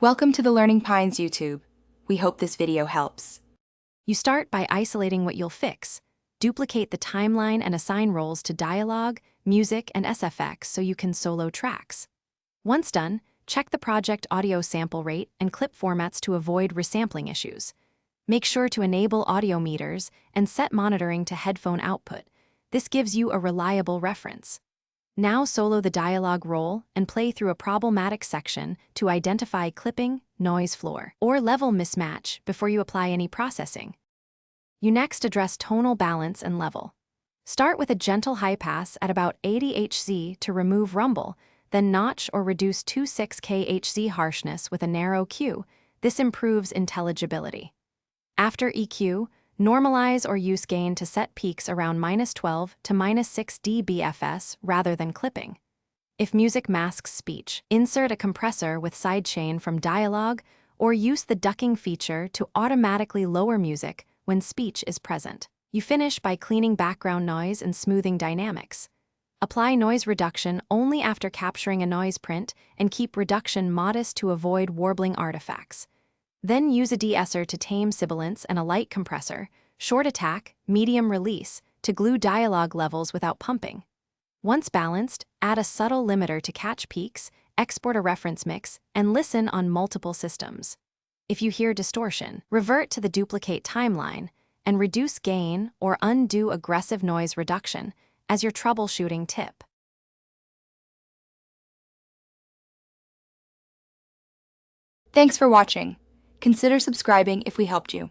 Welcome to the Learning Pines YouTube. We hope this video helps. You start by isolating what you'll fix. Duplicate the timeline and assign roles to dialogue, music, and SFX so you can solo tracks. Once done, check the project audio sample rate and clip formats to avoid resampling issues. Make sure to enable audio meters and set monitoring to headphone output. This gives you a reliable reference. Now solo the dialogue role and play through a problematic section to identify clipping, noise floor, or level mismatch before you apply any processing. You next address tonal balance and level. Start with a gentle high pass at about 80 Hz to remove rumble, then notch or reduce 26K Hz harshness with a narrow Q. This improves intelligibility. After EQ, normalize or use gain to set peaks around -12 to -6 dBFS rather than clipping. If music masks speech, insert a compressor with sidechain from dialogue or use the ducking feature to automatically lower music when speech is present. You finish by cleaning background noise and smoothing dynamics. Apply noise reduction only after capturing a noise print and keep reduction modest to avoid warbling artifacts. Then use a de-esser to tame sibilance and a light compressor, short attack, medium release, to glue dialogue levels without pumping. Once balanced, add a subtle limiter to catch peaks, export a reference mix, and listen on multiple systems. If you hear distortion, revert to the duplicate timeline and reduce gain or undo aggressive noise reduction as your troubleshooting tip. Thanks for watching. Consider subscribing if we helped you.